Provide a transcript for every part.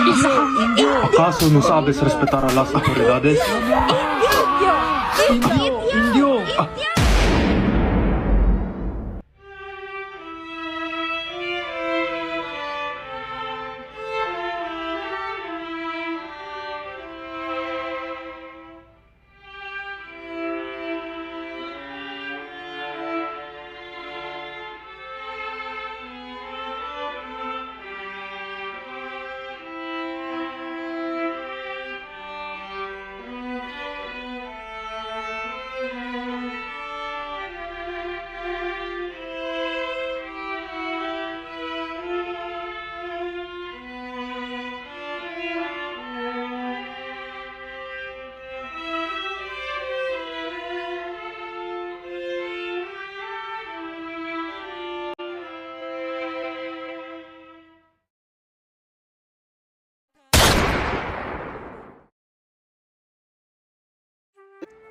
¿Acaso no sabes respetar a las autoridades? Indio!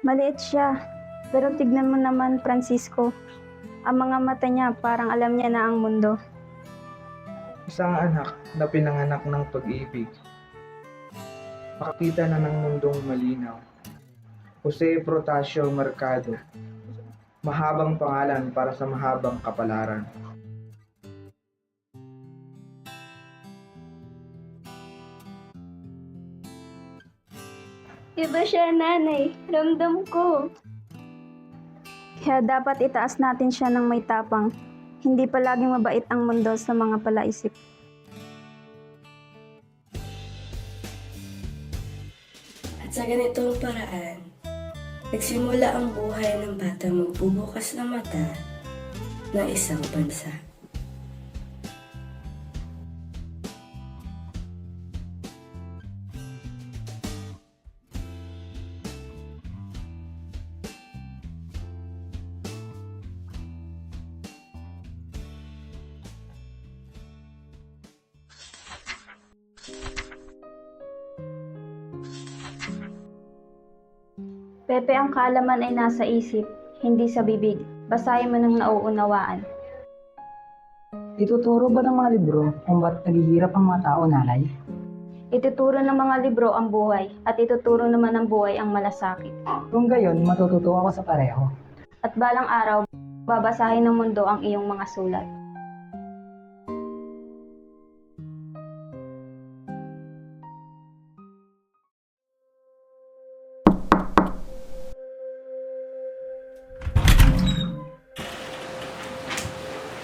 Maliit siya, pero tignan mo naman, Francisco. Ang mga mata niya, parang alam niya na ang mundo. Isang anak na pinanganak ng pag-ibig. Makakita na ng mundong malinaw. Jose Protasio Mercado. Mahabang pangalan para sa mahabang kapalaran. Iba siya, nanay. Ramdam ko. Kaya dapat itaas natin siya ng may tapang. Hindi palaging mabait ang mundo sa mga palaisip. At sa ganitong paraan, nagsimula ang buhay ng batang magbubukas ng mata ng isang bansa. Pepe, ang kaalaman ay nasa isip, hindi sa bibig. Basahin mo ng nauunawaan. Ituturo ba ng mga libro kung ba't naghihirap ang mga tao, nanay? Ituturo ng mga libro ang buhay, at ituturo naman ng buhay ang malasakit. Kung gayon, matututo ako sa pareho. At balang araw, babasahin ng mundo ang iyong mga sulat.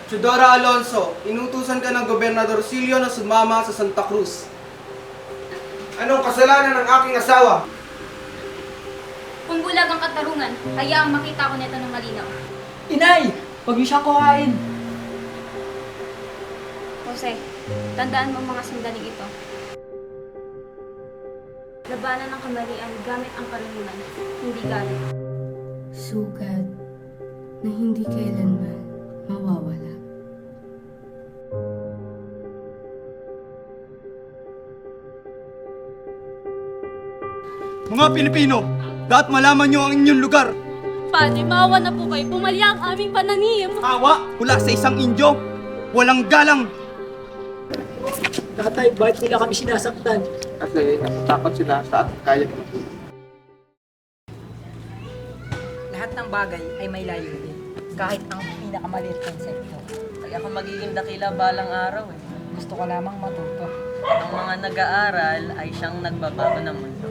Chudora Alonso, inutusan ka ng Gobernador Silio na sumama sa Santa Cruz. Anong kasalanan ng aking asawa? Kung bulag ang katarungan, hayaang makita ko nito ng malinaw. Inay! Huwag niyo siyang kuhain! Jose, tandaan mo ang mga sandaling ito. Labanan ng kamalian gamit ang karunungan, hindi galit. Sugat na hindi kailanman mawawala. Mga Pilipino, dapat malaman nyo ang inyong lugar. Panimawa na po kayo, pumalya ang aming pananim. Awa mula sa isang Indyo, walang galang. Tatay, bakit nila kami sinasaktan? Kasi natatakot sila sa ating kaya. Lahat ng bagay ay may layunin, kahit ang pinakamaliit konsepto. Ay ako magiging dakila balang araw eh. Gusto ko lamang matuto. Ang mga nag-aaral ay siyang nagbabago ng mundo.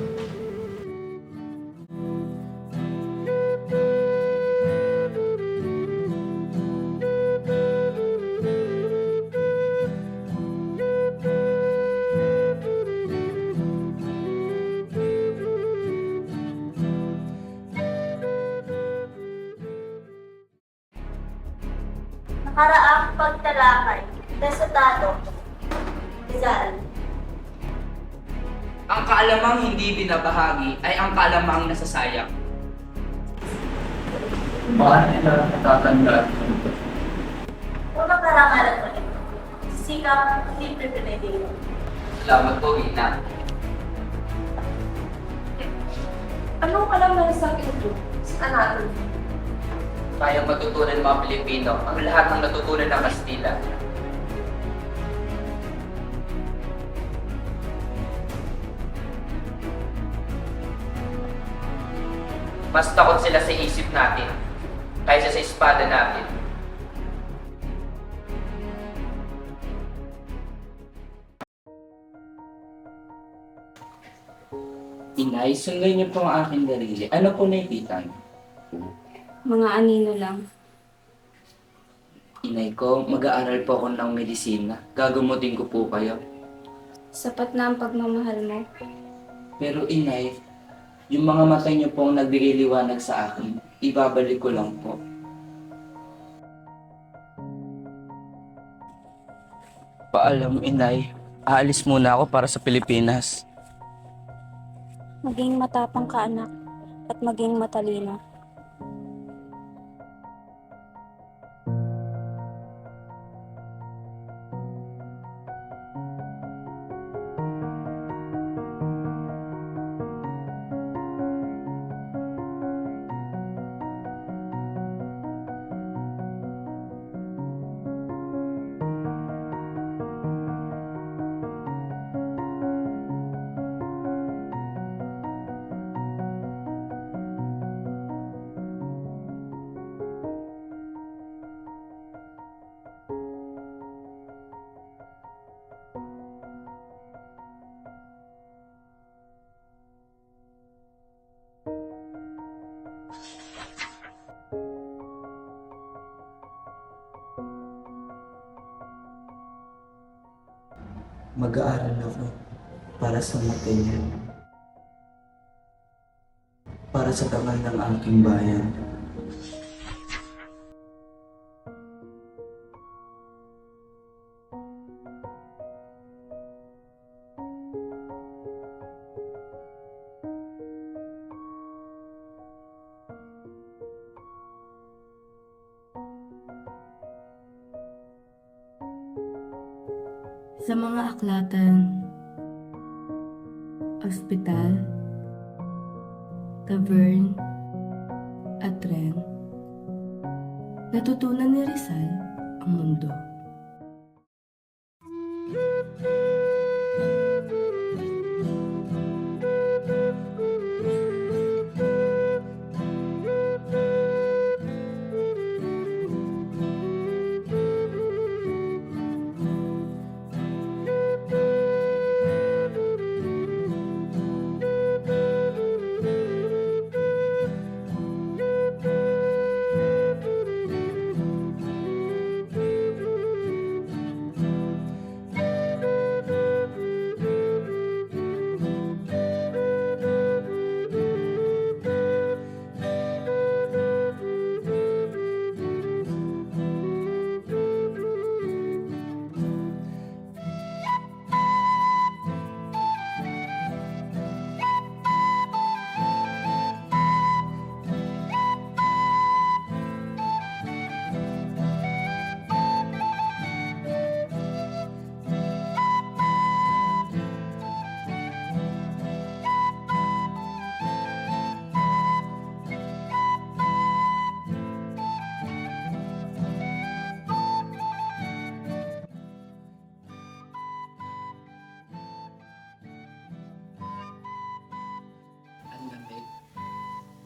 Nakaraang pagtalakay, resultado, Rizal. Ang kaalamang hindi binabahagi ay ang kaalamang nasasayang. Bakit nila natatanda? Unang karangalan mo ito, sikap, hindi pribilehiyo. Salamat po, Ina. Anong alam na sa ito sa anatomy? Kayang matutunan ng mga Pilipino ang lahat ng natutunan ng Kastila. Mas takot sila sa isip natin kaysa sa espada natin. Inay, sundan niyo po ang aking darili. Ano po nakikita niyo? Mga anino lang. Inay ko, mag-aaral po ako ng medisina. Gagamutin ko po kayo. Sapat na ang pagmamahal mo. Pero inay, yung mga mata niyo pong nagbigay liwanag sa akin, ibabalik ko lang po. Paalam, inay. Aalis muna ako para sa Pilipinas. Maging matapang ka, anak, at maging matalino. Mag-aaral ako para sa mata niya. Para sa tangal ng aking bayan. Sa mga aklatan, ospital, tavern, at tren, natutunan ni Rizal ang mundo.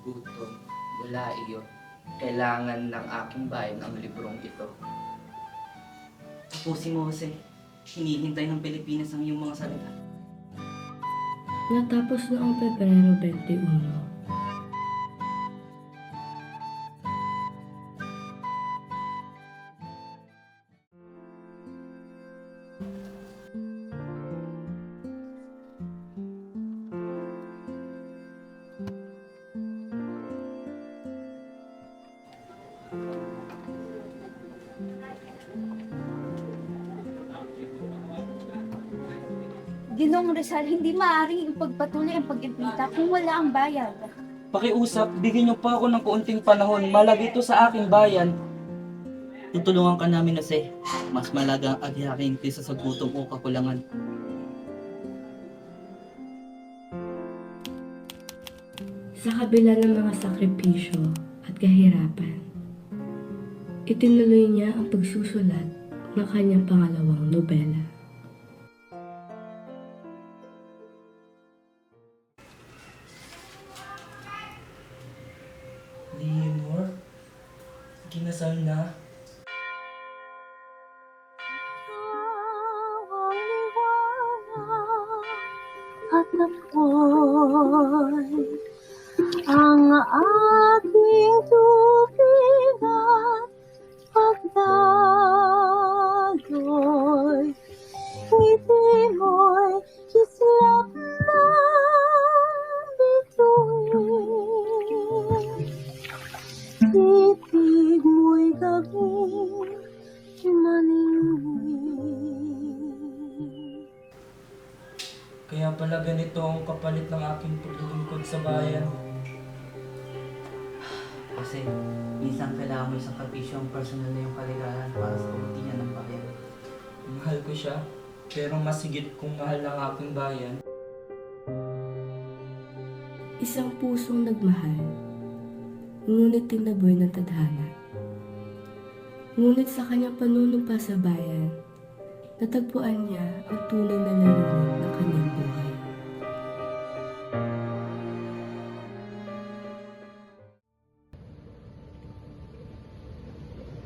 Gutom, wala iyo. Kailangan ng aking bayan ang librong ito. Tapusin mo, Jose. Hinihintay ng Pilipinas ang iyong mga salita. Natapos na ang Pebrero 21. Ginoong Rizal, hindi maaaring ipagpatuloy ang pag-impita kung wala ang bayad. Pakiusap, bigyan niyo pa ako ng kaunting panahon. Malagi ito sa aking bayan. Tutulungan ka namin, Jose. Mas malaga ang agyakin kaysa sa gutom o kakulangan. Sa kabila ng mga sakripisyo at kahirapan, itinuloy niya ang pagsusulat ng kanyang pangalawang nobela. magdasal na. At ako'y ang aking tubig at pagdadoy. Ngiti mo'y kislap ng bituin. Titig mo'y gabing maningning. Kaya pala ganito ang kapalit ng aking paglilingkod sa bayan. Kasi minsan kailangan mo isang sakripisyo ang personal na yung kaligayahan para sa pagdating ng bayan. Mahal ko siya, pero mas higit kong mahal ang aking bayan. Isang pusong nagmahal, ngunit tinaboy ng tadhana. Ngunit sa kanyang panunumpa sa bayan, natagpuan niya ang tunay na layunin ng kanyang buhay.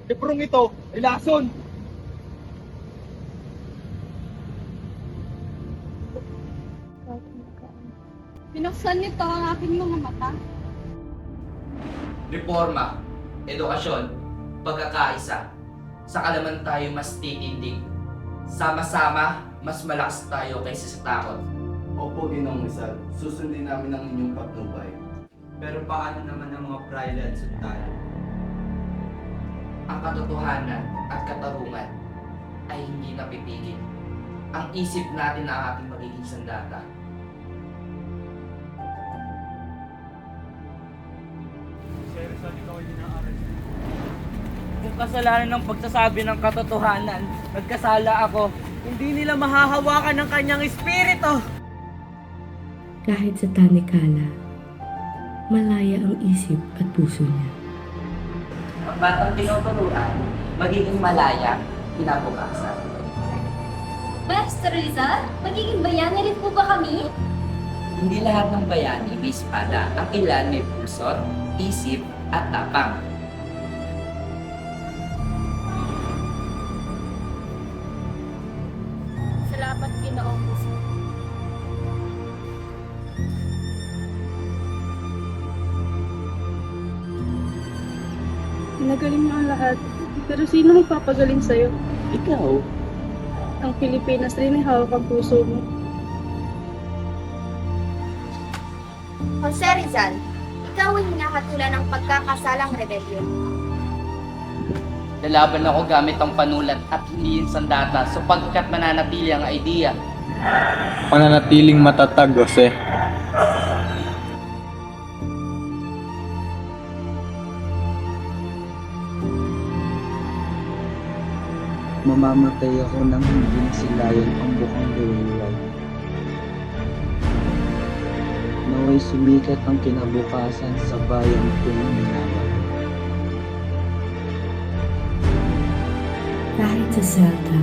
Librong ito ay lason. Binuksan nito ang aking mga mata. Reforma, edukasyon, pagkakaisa. Sa kalaman tayo mas titindig. Sama-sama, mas malakas tayo kaysa sa takot. Opo, Ginoong Rizal. Susundin namin ang inyong patnubay. Pero paano naman ang mga pride at sultana? Ang katotohanan at katarungan ay hindi napipigil. Ang isip natin ang ating magiging sandata. Kung kasalanan ng pagsasabi ng katotohanan, nagkasala ako. Hindi nila mahahawakan ng kanyang espiritu. Kahit sa tanikala, malaya ang isip at puso niya. Ang batang tinuturuan, magiging malaya, kinabukasan. Master Rizal, magiging bayani rin po ba kami? Hindi lahat ng bayani may espada. Ang ilan may puso, isip, at tapang. Salamat, Ginoong Rizal. Pinagaling mo ang lahat. Pero sino magpapagaling sa'yo? Ikaw? Ang Pilipinas rin ay hawak ang puso mo. Jose Rizal, ikaw ay hinahatulan ng pagkakasalang rebelyon. Lalaban ako gamit ang panulat at hindi yung sandata sapagkat mananatili ang idea. Pananatiling matatag, Jose. Mamamatay ako nang hindi nasilayan ang bukang liwayway. Naway sumikat ang kinabukasan sa bayang kong minamahal. Kahit sa Zelda,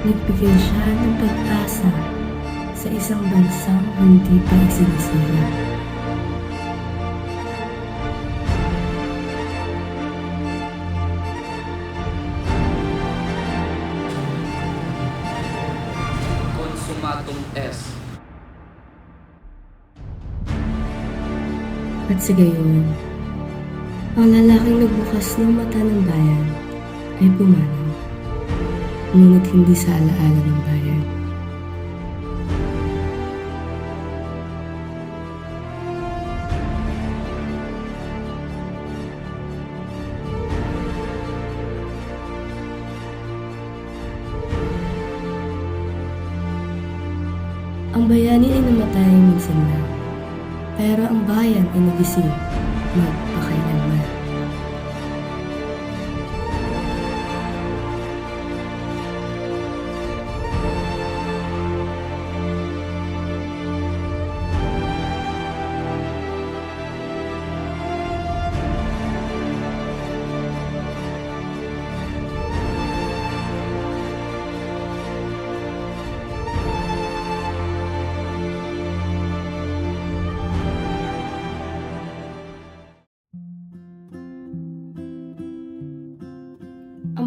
nagbigay siya ng pag-asa sa isang bansang hindi pa isinisira. Consumatum est. At sa gayon, ang lalaking nagbukas ng mata ng bayan ay pumanaw, ngunit hindi sa alaala ng bayan. Ang bayani ay namatay minsan lang, pero ang bayan ay nagising magpakailanman.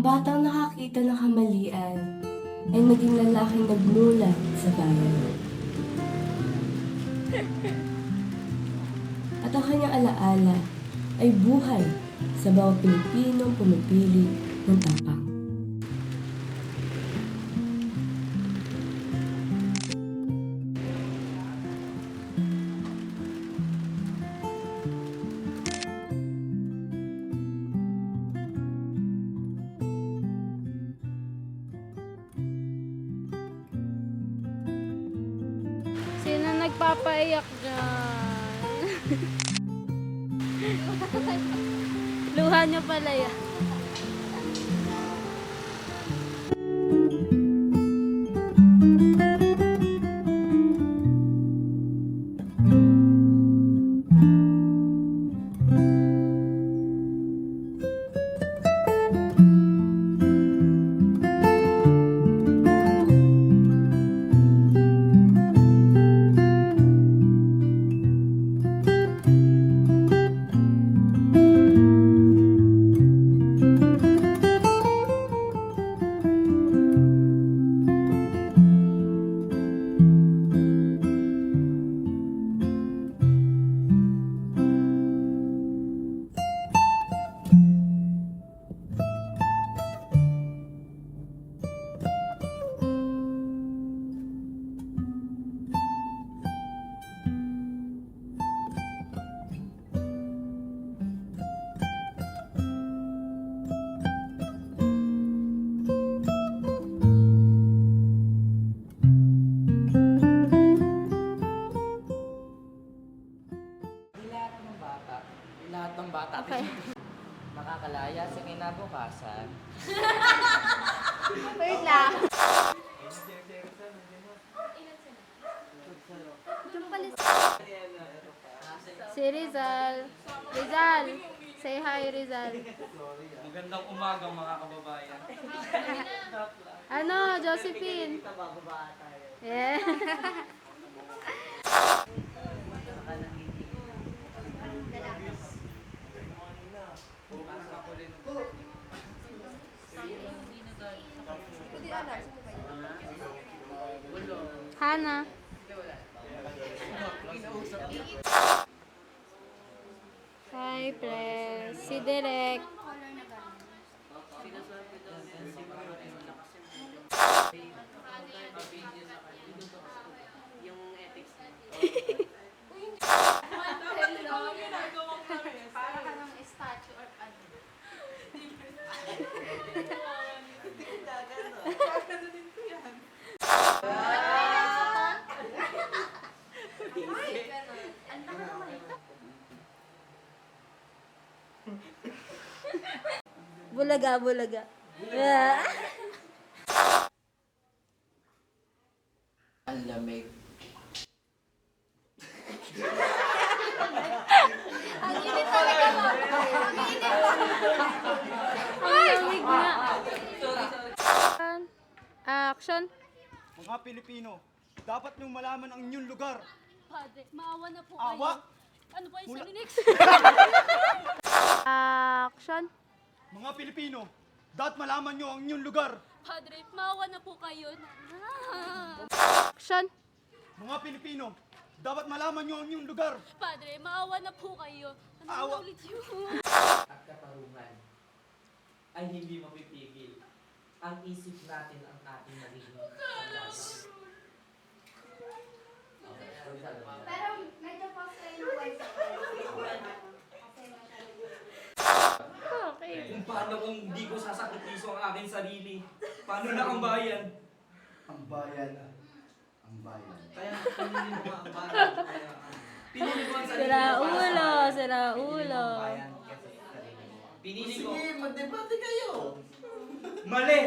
Ang batang nakakita ng kamalian ay naging lalaking nagmulat sa bayan. At ang kanyang alaala ay buhay sa bawat Pilipinong pumipili ng tapang. Sino nagpapaiyak dyan? Luha niyo pala yan. Lahat ng bata Okay. makakalaya sa kinabukasan. Wait lang. Si Rizal. Rizal. Say hi, Rizal. Magandang umaga mga kababayan. Ano, Josephine? Yeah. Hana. Hi, Pres. Si Derek. Bulaga, bulaga. Ang lamig. Ang init talaga mo. Ang lamig nga. Action. Mga Pilipino, dapat niyong malaman ang inyong lugar. Padre, maawa na po Awa! Ano pa yung salinex? Action. Mga Pilipino, dapat malaman niyo ang inyong lugar. Padre, maawa na po kayo. Action. Mga Pilipino, dapat malaman niyo ang inyong lugar. Padre, maawa na po kayo. Ano Awa. na ulit yun? At katarungan ay hindi mapipigil. Ang isip natin ang ating magiging sandalan. Pero medyo pa-friend Okay. Kung paano kung di ko sasakripiso ang aking sarili? Paano na ang bayan? Ang bayan. Ang bayan. Kaya pinili mo ang bayan. Kaya pinili mo ang sarili Sira mo para sa ulo, bayan. sira ulo. Pinili ko. magdebate kayo. Mali!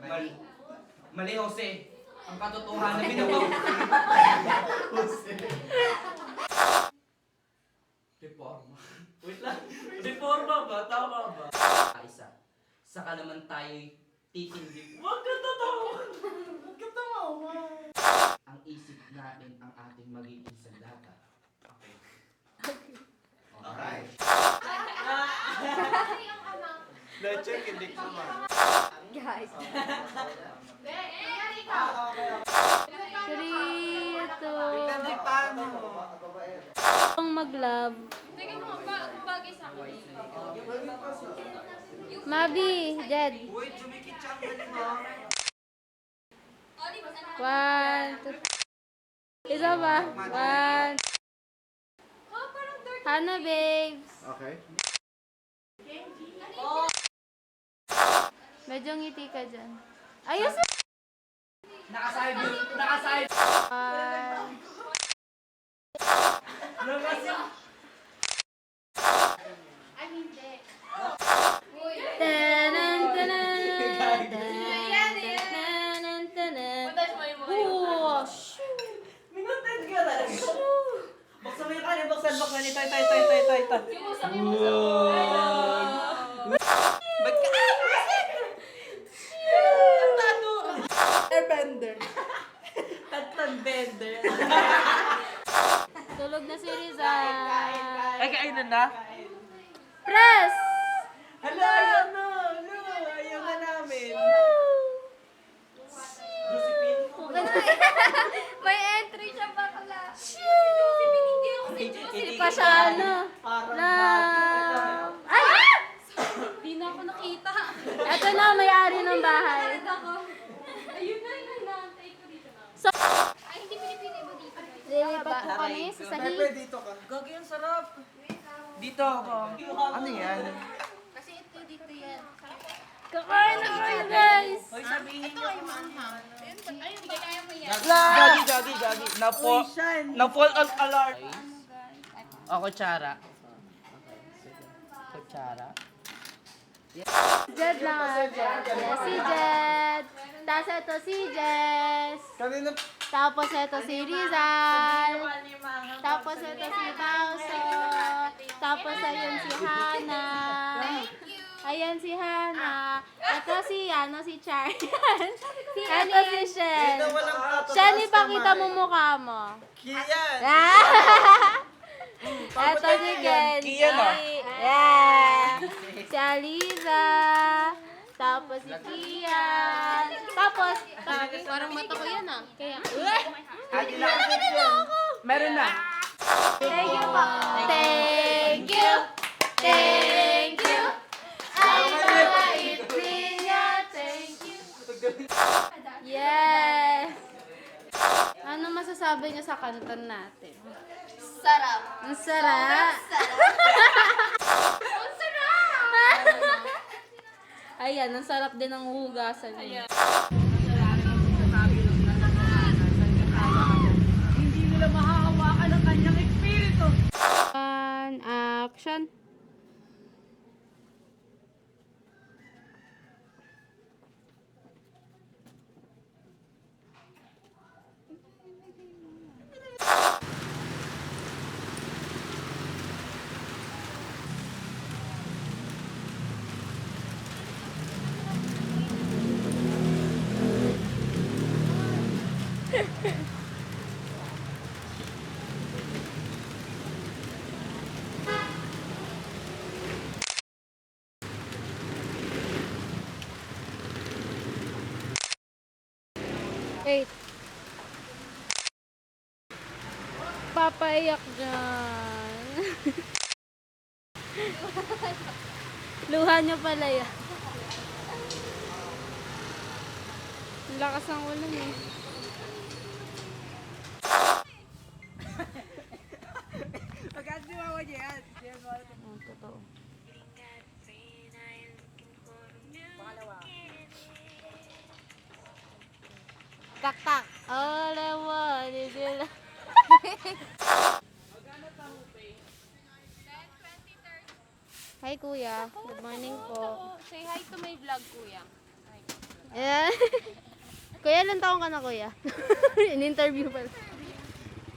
Mali. Mali, Jose. Ang katotohanan binabaw. Reforma. Wait lang. Reforma ba? Tama ba? Isa. Saka naman tayo'y titindig. Huwag ka tatawa. Huwag ka tawa. Ang isip natin ang ating magiging sandata. Okay. Alright. Guys. Ang mag-love. Teka mo, bagay sa akin. Mabi, Jed. One, two. Isa ba? One. Hana, babes. Okay. Medyo ngiti ka dyan. Ayos! Nakaside yun. Nakaside. One. Ay, hindi. Tanan, tanan, tanan, tanan. Oh, shoot. Buksan mo yung kanya, buksan. Ito. Bender. Tulog na si Rizal. Ay, kainan na? Press! Hala, ayaw na. Ayaw na namin. Josephine. May entry siya bakla. Hindi ako si Hindi pa siya ano. Na... Ay! Hindi na ako nakita. Ito na, may-ari ng bahay. Ako. Ayun na yung inaantay ko dito na. So, Ay, hindi pinipili mo dito. lilipat po kami sa sahig. Dito ka. Gagi, ang sarap. Dito ako. Ano yan? Kasi ito dito yan. Kakain na kayo, guys! Hoy, sabihin niyo. Ayun, hindi kaya mo yan. Gagi. Na-fall alert. O, kutsara. Jed lang ah, Jed. Yes, si Jed. Tapos ito si Jess. Kanina Tapos ito si Rizal. Tapos ito si Bauso. Tapos ayun si Hana. Ayan si Hana. Ito si, si Char. Ito si Shen. Shen, ipakita mo mukha mo. Kian! Ito si Genji. Kian ah. Yeah. Si Aliza. Tapos si Kian. Tapos, parang mata ko yan ah. Kaya, Meron na. thank you po. Thank you. Thank you. Ay, mabait niya. Thank you. Yes. Ano masasabi niyo sa kanton natin? Sarap. Ang sarap. Ang sarap! Ayan, ang sarap din ng hugasan niya. Hindi nila mahahawakan ang kanyang espiritu. One, action. Wait. Papaiyak dyan. Luha niyo pala yan. Ang lakas ng ulan eh. Oh, totoo. Tak-tak. All I want is your love. Hi, Kuya. Good morning po. Say hi to my vlog, kuya. Yeah. Kuya, ilang taon ka na, Kuya? In-interview pala.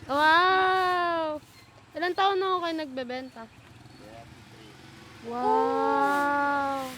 Wow! Ilang taon na ako kayo nagbebenta? Wow!